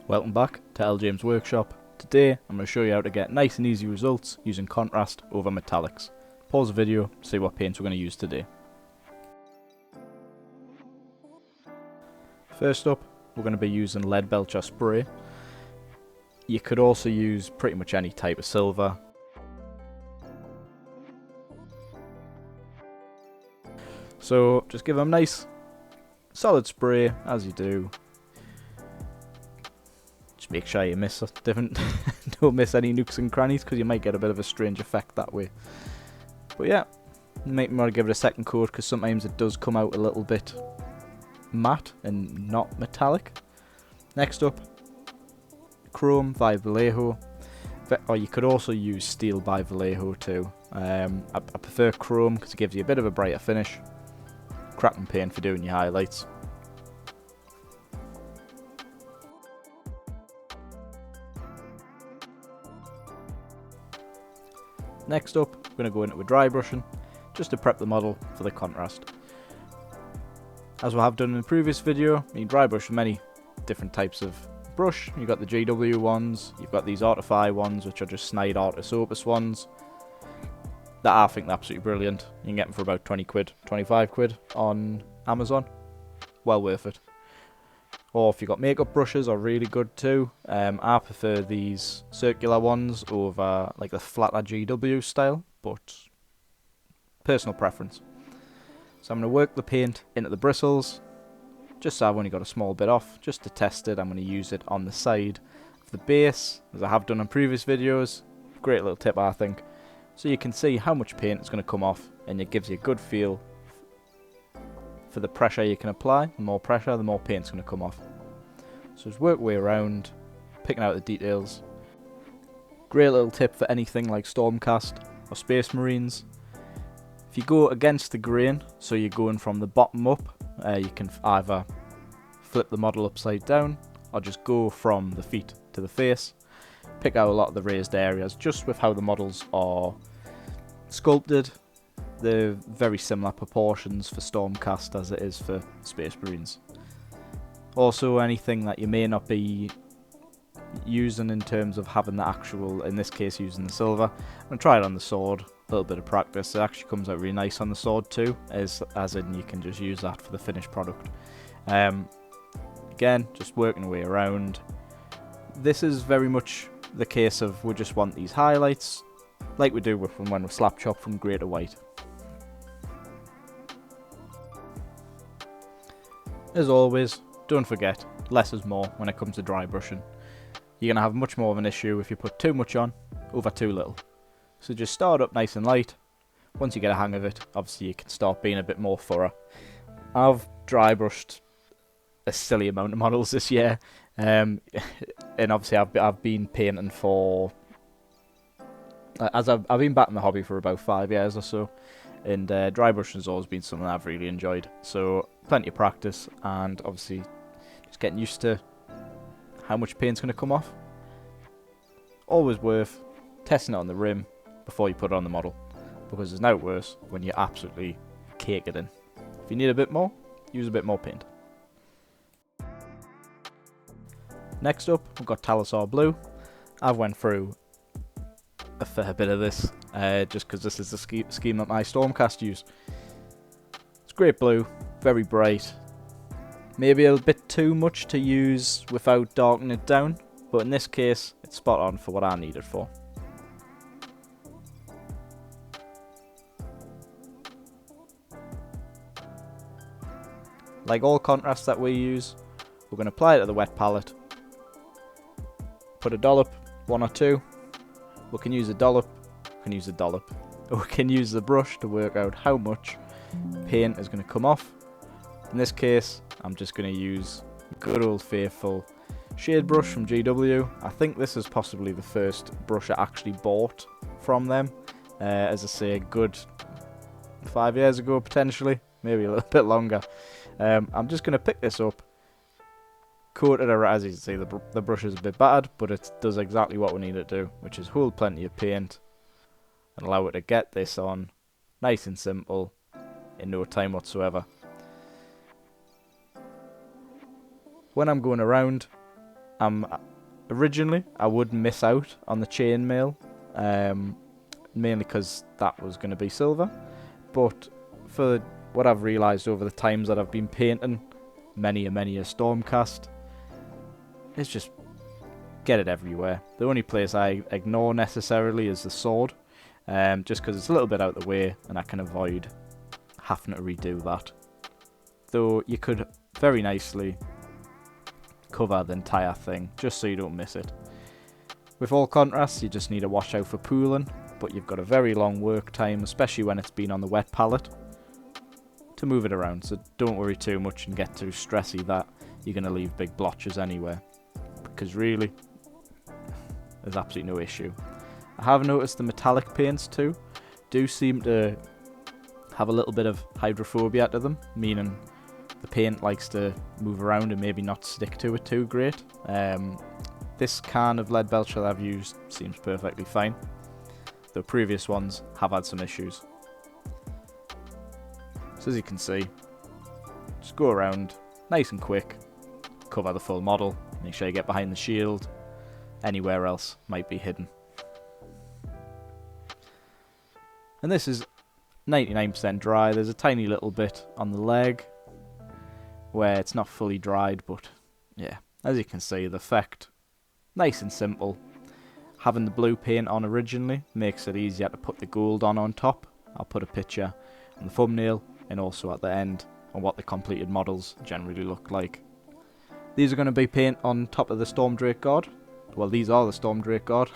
Welcome back to LJM's Workshop. Today I'm going to show you how to get nice and easy results using contrast over metallics. Pause the video, see what paints we're going to use today. First up, we're going to be using lead belcher spray. You could also use pretty much any type of silver. So just give them nice solid spray as you do. Just make sure you miss don't miss any nooks and crannies, because you might get a bit of a strange effect that way. But yeah, you might want to give it a second coat, because sometimes it does come out a little bit matte and not metallic. Next up, chrome by Vallejo, or you could also use steel by Vallejo too. I prefer chrome because it gives you a bit of a brighter finish. Cracking paint for doing your highlights. Next up, we're going to go into a dry brushing, just to prep the model for the contrast. As we have done in the previous video, you can dry brush many different types of brush. You've got the GW ones, you've got these Artify ones, which are just snide Artis Opus ones. That I think are absolutely brilliant. You can get them for about 20 quid, 25 quid on Amazon. Well worth it. Or if you've got makeup brushes, are really good too. I prefer these circular ones over like the flatter GW style, but personal preference. So I'm going to work the paint into the bristles, just so I've only got a small bit off, just to test it. I'm going to use it on the side of the base, as I have done in previous videos. Great little tip, I think. So you can see how much paint is going to come off, and it gives you a good feel for the pressure you can apply. The more pressure, the more paint's going to come off. So just work your way around, picking out the details. Great little tip for anything like Stormcast or Space Marines. If you go against the grain, so you're going from the bottom up, you can either flip the model upside down or just go from the feet to the face. Pick out a lot of the raised areas just with how the models are sculpted. They're very similar proportions for Stormcast as it is for Space Marines. Also, anything that you may not be using in terms of having the actual, in this case using the silver, I'm going to try it on the sword. A little bit of practice. It actually comes out really nice on the sword too, as in you can just use that for the finished product. Again, just working our way around. This is very much the case of we just want these highlights, like we do when we slap chop from grey to white. As always, don't forget, less is more when it comes to dry brushing. You're going to have much more of an issue if you put too much on over too little. So just start up nice and light. Once you get a hang of it, obviously you can start being a bit more thorough. I've dry brushed a silly amount of models this year. And obviously I've been painting for, I've been back in the hobby for about 5 years or so, and dry brushing has always been something I've really enjoyed. So plenty of practice, and obviously just getting used to how much paint's going to come off. Always worth testing it on the rim before you put it on the model, because there's no worse when you absolutely cake it in. If you need a bit more, use a bit more paint. Next up, we've got Talisar Blue. I've went through a fair bit of this, just because this is the scheme that my Stormcast use. It's great blue, very bright. Maybe a bit too much to use without darkening it down, but in this case, it's spot on for what I need it for. Like all contrasts that we use, we're going to apply it to the wet palette. Put a dollop, one or two. We can use a dollop, we can use a dollop. We can use the brush to work out how much paint is going to come off. In this case, I'm just going to use a good old faithful shade brush from GW. I think this is possibly the first brush I actually bought from them. As I say, a good 5 years ago potentially, maybe a little bit longer. I'm just going to pick this up, coat it around. As you can see, the brush is a bit battered, but it does exactly what we need it to do, which is hold plenty of paint and allow it to get this on nice and simple in no time whatsoever. When I'm going around, Originally, I would miss out on the chainmail, mainly because that was going to be silver. But for what I've realised over the times that I've been painting many a Stormcast, it's just get it everywhere. The only place I ignore necessarily is the sword, just because it's a little bit out of the way and I can avoid having to redo that. Though you could very nicely cover the entire thing just so you don't miss it. With all contrasts, you just need to watch out for pooling, but you've got a very long work time, especially when it's been on the wet palette, to move it around. So don't worry too much and get too stressy that you're going to leave big blotches anywhere, because really there's absolutely no issue. I have noticed the metallic paints too do seem to have a little bit of hydrophobia to them, meaning the paint likes to move around and maybe not stick to it too great. This can of lead belcher that I've used seems perfectly fine. The previous ones have had some issues. So as you can see, just go around nice and quick, cover the full model, make sure you get behind the shield, anywhere else might be hidden. And this is 99% dry. There's a tiny little bit on the leg where it's not fully dried, but yeah, as you can see, the effect, nice and simple. Having the blue paint on originally makes it easier to put the gold on top. I'll put a picture on the thumbnail and also at the end on what the completed models generally look like. These are going to be paint on top of the Stormdrake Guard. Well, these are the Stormdrake Guard.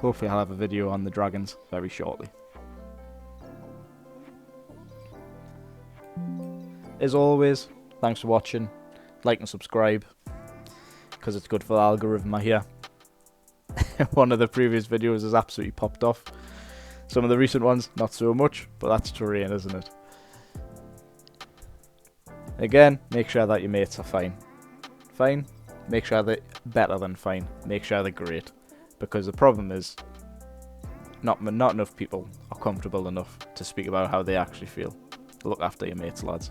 Hopefully I'll have a video on the dragons very shortly. As always, thanks for watching. Like and subscribe, because it's good for the algorithm, I hear. One of the previous videos has absolutely popped off. Some of the recent ones, not so much, but that's terrain, isn't it? Again, make sure that your mates are fine. Fine, make sure they're better than fine. Make sure they're great. Because the problem is, not enough people are comfortable enough to speak about how they actually feel. Look after your mates, lads.